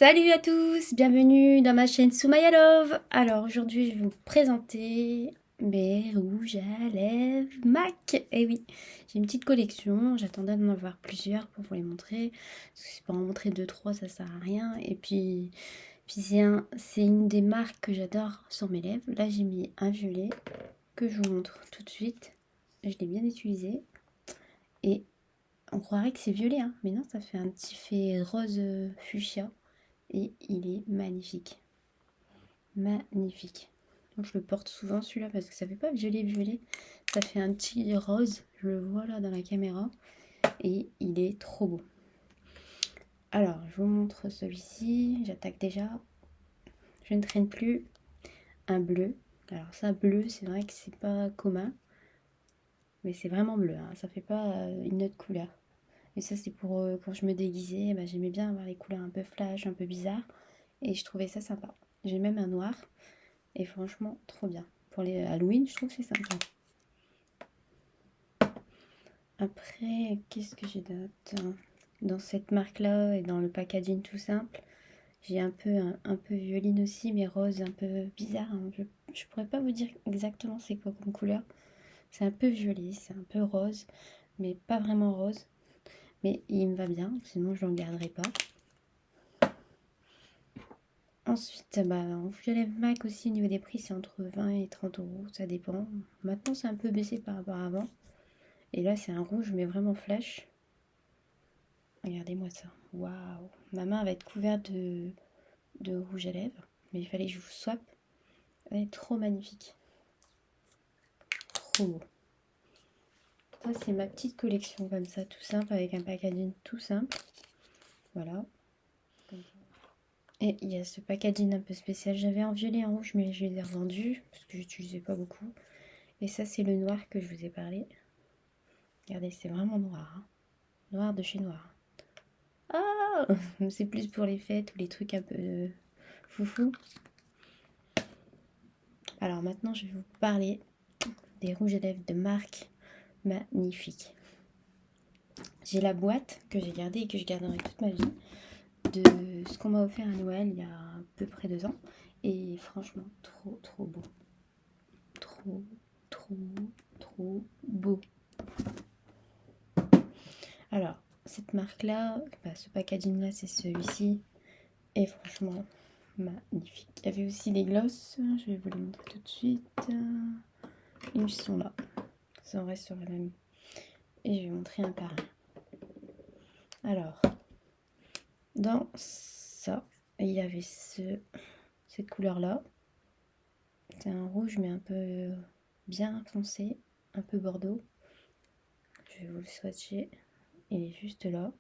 Salut à tous, bienvenue dans ma chaîne Soumaya Love. Alors aujourd'hui je vais vous présenter mes rouges à lèvres MAC. Et oui, j'ai une petite collection, j'attendais d'en avoir plusieurs pour vous les montrer. Parce que si pour en montrer 2-3 ça sert à rien. Et puis c'est une des marques que j'adore sur mes lèvres. Là j'ai mis un violet que je vous montre tout de suite. Je l'ai bien utilisé. Et on croirait que c'est violet, hein, mais non, ça fait un petit fait rose fuchsia. Et il est magnifique. Magnifique. Donc je le porte souvent celui-là parce que ça fait pas violet. Ça fait un petit rose. Je le vois là dans la caméra. Et il est trop beau. Alors je vous montre celui-ci. J'attaque déjà. Je ne traîne plus. Un bleu. Alors ça bleu c'est vrai que c'est pas commun. Mais c'est vraiment bleu. Hein. Ça fait pas une autre couleur. Et ça c'est pour quand je me déguisais. Bah, j'aimais bien avoir les couleurs un peu flash, un peu bizarres. Et je trouvais ça sympa. J'ai même un noir. Et franchement, trop bien. Pour les Halloween, je trouve que c'est sympa. Après, qu'est-ce que j'ai d'autre dans cette marque-là et dans le packaging tout simple? J'ai un peu violine aussi, mais rose un peu bizarre. Hein. Je pourrais pas vous dire exactement c'est quoi comme couleur. C'est un peu violet, c'est un peu rose, mais pas vraiment rose. Mais il me va bien, sinon je ne le garderai pas. Ensuite, en violet MAC aussi, au niveau des prix, c'est entre 20 et 30 euros, ça dépend. Maintenant, c'est un peu baissé par rapport à avant. Et là, c'est un rouge, mais vraiment flash. Regardez-moi ça. Waouh! Ma main va être couverte de rouge à lèvres. Mais il fallait que je vous swap. Elle est trop magnifique. Trop beau. Ça, c'est ma petite collection comme ça, tout simple, avec un packaging tout simple. Voilà. Et il y a ce packaging un peu spécial. J'avais en violet et en rouge, mais je les ai revendus parce que j'utilisais pas beaucoup. Et ça, c'est le noir que je vous ai parlé. Regardez, c'est vraiment noir. Hein. Noir de chez noir. Ah! C'est plus pour les fêtes ou les trucs un peu foufou. Alors maintenant, je vais vous parler des rouges à lèvres de marque magnifique. J'ai la boîte que j'ai gardée et que je garderai toute ma vie de ce qu'on m'a offert à Noël il y a à peu près 2 ans. Et franchement, trop beau. Trop beau. Alors, cette marque-là, ce packaging-là, c'est celui-ci. Et franchement, magnifique. Il y avait aussi des glosses. Je vais vous les montrer tout de suite. Ils sont là. Ça en reste sur la même. Et je vais montrer un par un. Alors, dans ça, il y avait cette couleur-là. C'est un rouge, mais un peu bien foncé, un peu bordeaux. Je vais vous le swatcher. Il est juste là.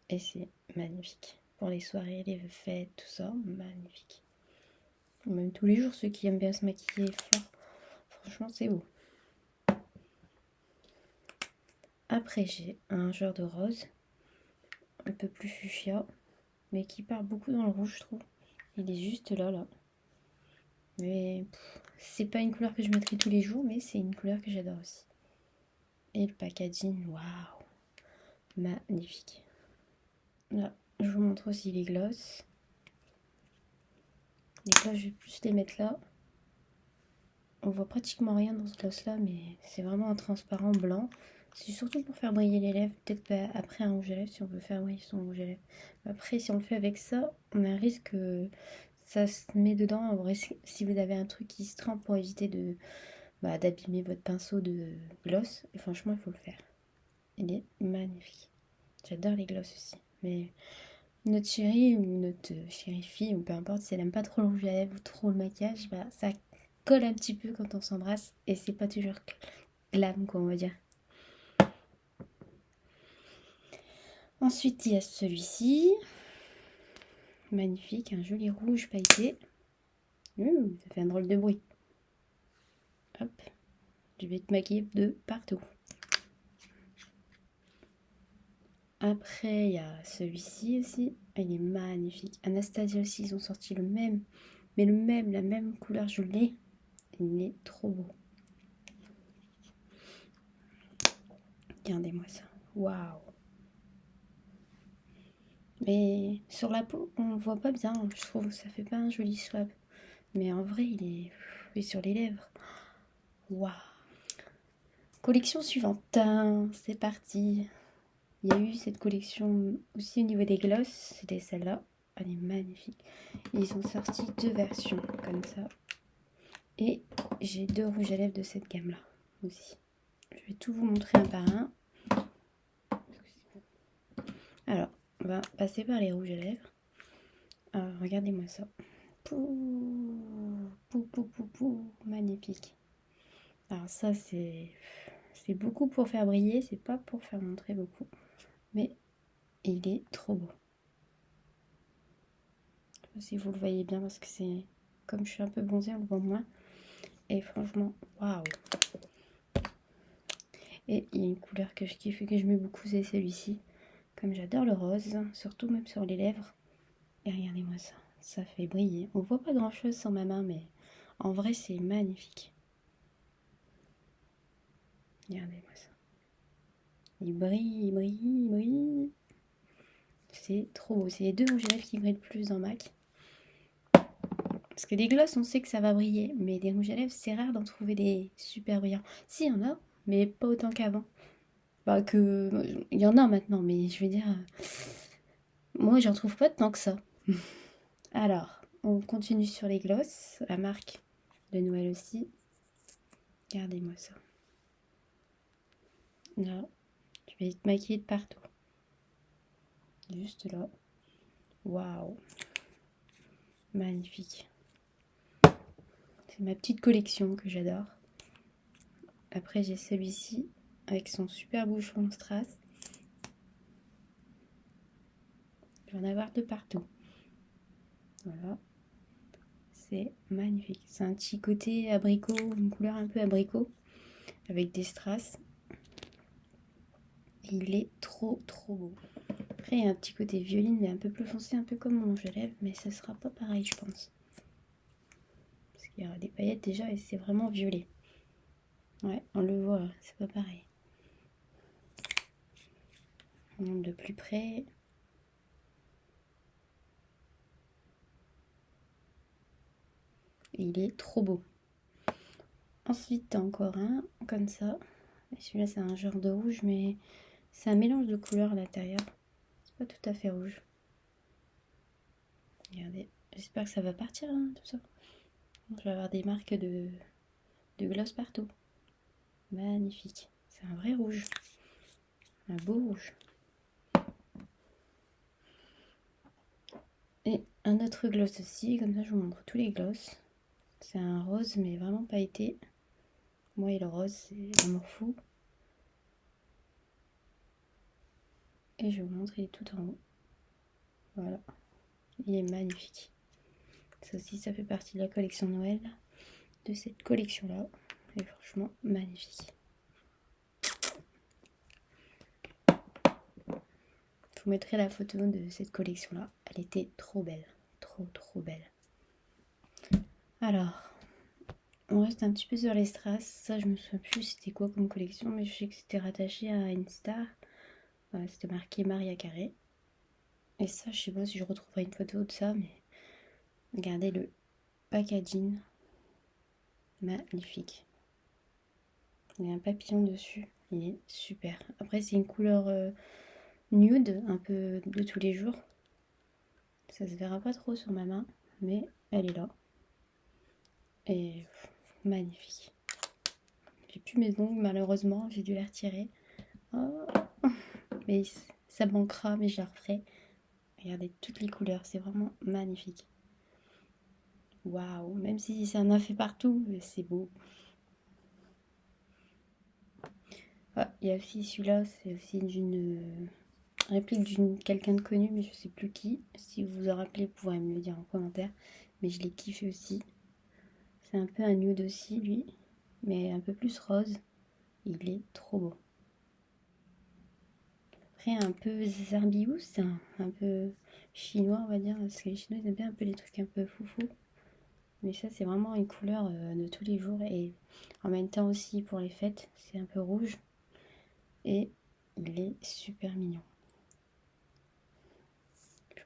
Et c'est magnifique. Pour les soirées, les fêtes, tout ça, magnifique. Même tous les jours, ceux qui aiment bien se maquiller fort, franchement, c'est beau. Après, j'ai un genre de rose, un peu plus fuchsia, mais qui part beaucoup dans le rouge, je trouve. Il est juste là. Mais c'est pas une couleur que je mettrai tous les jours, mais c'est une couleur que j'adore aussi. Et le packaging, waouh, magnifique. Là, je vous montre aussi les glosses. Les glosses, je vais plus les mettre là. On voit pratiquement rien dans ce gloss là, mais c'est vraiment un transparent blanc. C'est surtout pour faire briller les lèvres. Peut-être après un rouge à lèvres si on veut faire briller son rouge à lèvres. Après, si on le fait avec ça, on a un risque que ça se met dedans. Si vous avez un truc qui se trempe, pour éviter d'abîmer votre pinceau de gloss. Et franchement, il faut le faire. Il est magnifique. J'adore les gloss aussi. Mais notre chérie ou notre chérie fille, ou peu importe, si elle aime pas trop le rouge à lèvres ou trop le maquillage, ça colle un petit peu quand on s'embrasse et c'est pas toujours glam, quoi, on va dire. Ensuite, il y a celui-ci. Magnifique, un joli rouge pailleté. Ça fait un drôle de bruit. Hop, je vais te maquiller de partout. Après, il y a celui-ci aussi. Il est magnifique. Anastasia aussi, ils ont sorti le même. Mais la même couleur, je l'ai. Il est trop beau. Regardez-moi ça. Waouh. Mais sur la peau, on le voit pas bien, je trouve. Ça fait pas un joli swab. Mais en vrai, il est sur les lèvres. Waouh! Collection suivante. C'est parti. Il y a eu cette collection aussi au niveau des glosses. C'était celle-là. Elle est magnifique. Ils ont sorti 2 versions comme ça. Et j'ai 2 rouges à lèvres de cette gamme-là aussi. Je vais tout vous montrer un par un. Alors, on va passer par les rouges à lèvres. Alors, regardez-moi ça. Pouh, pouh, pouh, pouh, pouh, magnifique. Alors ça, c'est beaucoup pour faire briller, c'est pas pour faire montrer beaucoup. Mais il est trop beau. Je sais pas si vous le voyez bien parce que c'est... Comme je suis un peu bronzée, on le voit moins. Et franchement, waouh! Et il y a une couleur que je kiffe et que je mets beaucoup, c'est celui-ci. Comme j'adore le rose, surtout même sur les lèvres. Et regardez-moi ça, ça fait briller. On voit pas grand chose sur ma main, mais en vrai c'est magnifique. Regardez-moi ça. Il brille, il brille, il brille. C'est trop beau. C'est les 2 rouges à lèvres qui brillent le plus dans MAC. Parce que des glosses, on sait que ça va briller. Mais des rouges à lèvres, c'est rare d'en trouver des super brillants. Si, il y en a, mais pas autant qu'avant. Bah il y en a maintenant, mais je veux dire... moi, j'en trouve pas tant que ça. Alors, on continue sur les glosses. La marque de Noël aussi. Regardez-moi ça. Là, tu vas être maquillée de partout. Juste là. Waouh! Magnifique. C'est ma petite collection que j'adore. Après, j'ai celui-ci avec son super bouchon strass. Je vais en avoir de partout. Voilà. C'est magnifique. C'est un petit côté abricot, une couleur un peu abricot avec des strass. Il est trop beau. Après, il y a un petit côté violine, mais un peu plus foncé, un peu comme mon rouge à lèvres, mais ce sera pas pareil, je pense. Parce qu'il y aura des paillettes déjà et c'est vraiment violet. Ouais, on le voit, c'est pas pareil. On monte de plus près. Il est trop beau. Ensuite, t'as encore un, comme ça. Celui-là, c'est un genre de rouge, mais c'est un mélange de couleurs à l'intérieur. C'est pas tout à fait rouge. Regardez, j'espère que ça va partir, hein, tout ça. Je vais avoir des marques de gloss partout. Magnifique. C'est un vrai rouge. Un beau rouge. Et un autre gloss aussi, comme ça je vous montre tous les gloss. C'est un rose, mais vraiment pailleté. Moi et le rose, c'est l'amour fou. Et je vais vous montrer, il est tout en haut. Voilà. Il est magnifique. Ça aussi, ça fait partie de la collection Noël. De cette collection-là. Et franchement, magnifique. Je vous mettrai la photo de cette collection-là. Elle était trop belle. Trop belle. Alors, on reste un petit peu sur les strass. Ça, je me souviens plus c'était quoi comme collection, mais je sais que c'était rattaché à une star. Voilà, c'était marqué Maria Carré. Et ça, je sais pas si je retrouverai une photo de ça, mais regardez le packaging. Magnifique. Il y a un papillon dessus. Il est super. Après, c'est une couleur nude, un peu de tous les jours. Ça se verra pas trop sur ma main, mais elle est là. Et magnifique. J'ai plus mes ongles, malheureusement. J'ai dû les retirer. Oh. Mais ça manquera, mais je la referai. Regardez toutes les couleurs, c'est vraiment magnifique. Waouh, même si ça en a fait partout, c'est beau. Ah, il y a aussi celui-là, c'est aussi d'une réplique d'une quelqu'un de connu, mais je sais plus qui. Si vous vous en rappelez, vous pourrez me le dire en commentaire. Mais je l'ai kiffé aussi. C'est un peu un nude aussi, lui, mais un peu plus rose. Il est trop beau. Après, un peu Zarbious, c'est un peu chinois, on va dire, parce que les Chinois, ils aiment bien un peu les trucs un peu foufou. Mais ça, c'est vraiment une couleur de tous les jours. Et en même temps aussi, pour les fêtes, c'est un peu rouge. Et il est super mignon.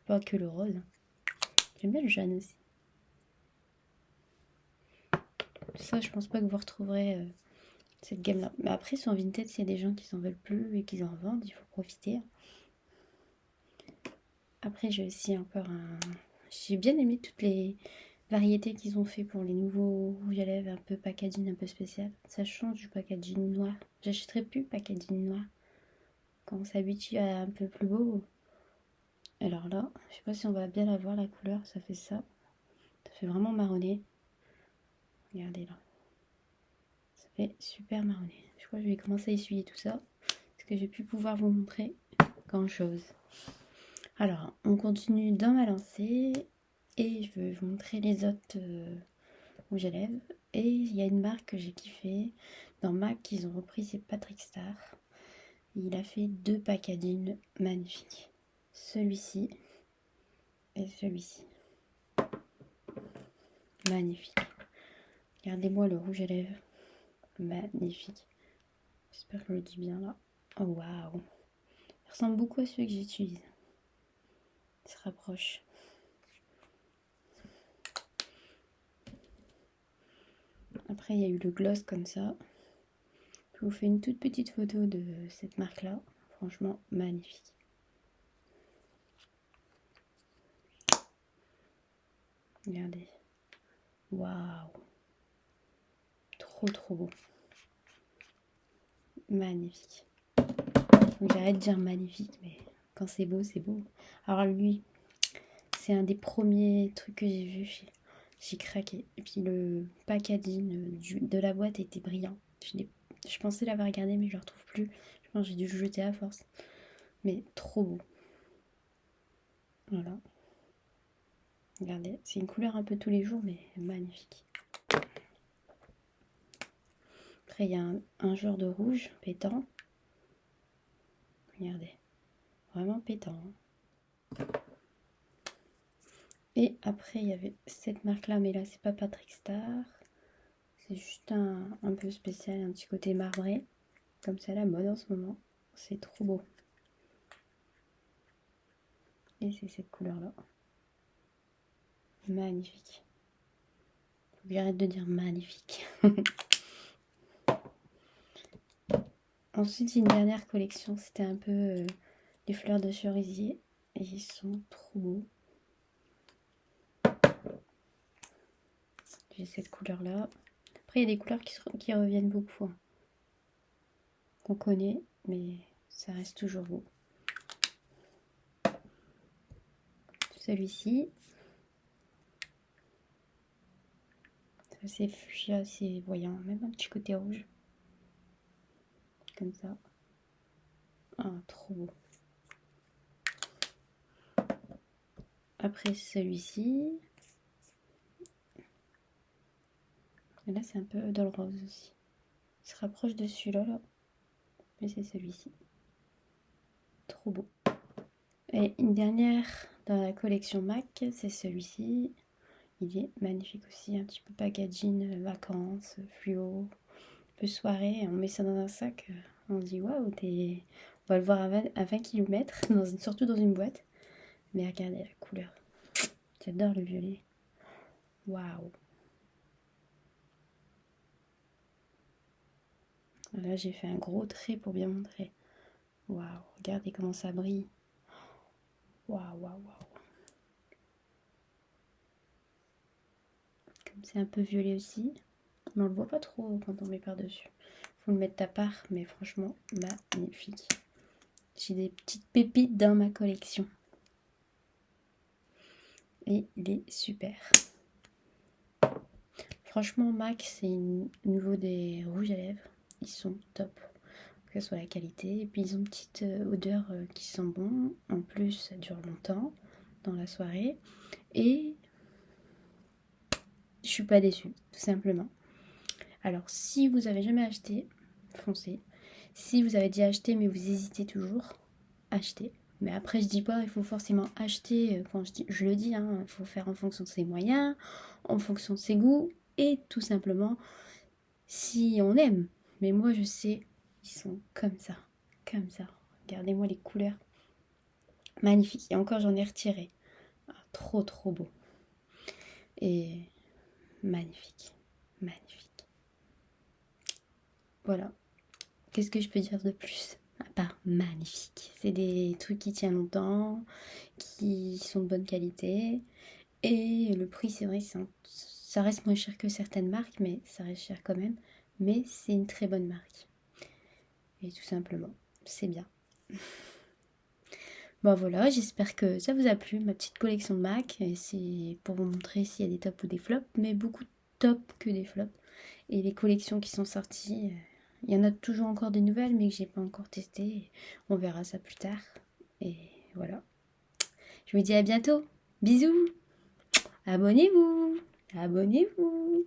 pas que le rose. J'aime bien le jaune aussi. Ça, je pense pas que vous retrouverez cette gamme-là. Mais après, sur Vinted, s'il y a des gens qui s'en veulent plus et qui en vendent, il faut profiter. Après, j'ai aussi encore un... J'ai bien aimé toutes les variétés qu'ils ont fait pour les nouveaux rouges à lèvres, un peu packaging, un peu spécial. Ça change du packaging noir. J'achèterai plus packaging noir. Quand on s'habitue à un peu plus beau. Alors là, je sais pas si on va bien la voir la couleur, ça fait ça. Ça fait vraiment marronné. Regardez là. Ça fait super marronné. Je crois que je vais commencer à essuyer tout ça. Parce que je vais plus pouvoir vous montrer grand chose. Alors, on continue dans ma lancée. Et je vais vous montrer les autres rouges à lèvres. Et il y a une marque que j'ai kiffé. Dans MAC, ils ont repris, c'est Patrick Star. Il a fait 2 packaging magnifiques. Celui-ci et celui-ci. Magnifique. Regardez-moi le rouge à lèvres. Magnifique. J'espère que je le dis bien là. Oh waouh. Il ressemble beaucoup à ceux que j'utilise. Il se rapproche. Après, il y a eu le gloss comme ça. Je vous fais une toute petite photo de cette marque-là. Franchement, magnifique. Regardez. Waouh. Trop beau. Magnifique. Donc, j'arrête de dire magnifique, mais quand c'est beau, c'est beau. Alors lui, c'est un des premiers trucs que j'ai vu. J'ai craqué. Et puis le packaging de la boîte était brillant. Je pensais l'avoir regardé, mais je le retrouve plus. Je pense que j'ai dû le jeter à force. Mais trop beau. Voilà. Regardez, c'est une couleur un peu tous les jours, mais magnifique. Après, il y a un genre de rouge pétant. Regardez. Vraiment pétant. Hein. Et après, il y avait cette marque-là, mais là, c'est pas Patrick Star. C'est juste un peu spécial, un petit côté marbré. Comme ça, la mode en ce moment. C'est trop beau. Et c'est cette couleur-là. Magnifique. Faut que j'arrête de dire magnifique. Ensuite, une dernière collection. C'était un peu les fleurs de cerisier. Et ils sont trop beaux. J'ai cette couleur-là. Après, il y a des couleurs qui reviennent beaucoup. Hein. Qu'on connaît, mais ça reste toujours beau. Celui-ci. C'est fuchsia, c'est voyant. Même un petit côté rouge. Comme ça. Ah, trop beau. Après, celui-ci. Et là, c'est un peu dans le rose aussi. Il se rapproche de celui-là, là. Mais c'est celui-ci. Trop beau. Et une dernière dans la collection MAC, c'est celui-ci. Il est magnifique aussi, un petit peu packaging, vacances, fluo, un peu soirée. On met ça dans un sac, on se dit waouh, on va le voir à 20 km, surtout dans une boîte. Mais regardez la couleur. J'adore le violet. Waouh. Là, j'ai fait un gros trait pour bien montrer. Waouh, regardez comment ça brille. Waouh. Comme c'est un peu violet aussi. Mais on le voit pas trop quand on met par-dessus. Faut le mettre à part, mais franchement, magnifique. J'ai des petites pépites dans ma collection. Et il est super. Franchement, MAC, c'est au niveau des rouges à lèvres. Ils sont top. Que ce soit la qualité. Et puis ils ont une petite odeur qui sent bon. En plus, ça dure longtemps dans la soirée. Et je suis pas déçue, tout simplement. Alors, si vous avez jamais acheté, foncez. Si vous avez déjà acheté mais vous hésitez toujours, achetez. Mais après, je dis pas, il faut forcément acheter. Quand je le dis, hein, il faut faire en fonction de ses moyens, en fonction de ses goûts et tout simplement si on aime. Mais moi, je sais, ils sont comme ça, comme ça. Regardez-moi les couleurs. magnifique. Et encore, j'en ai retiré. Ah, trop, trop beau. Et magnifique. Magnifique. Voilà. Qu'est-ce que je peux dire de plus? À part magnifique. C'est des trucs qui tiennent longtemps, qui sont de bonne qualité. Et le prix, c'est vrai, ça reste moins cher que certaines marques, mais ça reste cher quand même. Mais c'est une très bonne marque. Et tout simplement, c'est bien. Bon voilà, j'espère que ça vous a plu, ma petite collection de Mac. Et c'est pour vous montrer s'il y a des tops ou des flops, mais beaucoup de tops que des flops. Et les collections qui sont sorties, il y en a toujours encore des nouvelles, mais que j'ai pas encore testées. On verra ça plus tard. Et voilà. Je vous dis à bientôt. Bisous. Abonnez-vous. Abonnez-vous.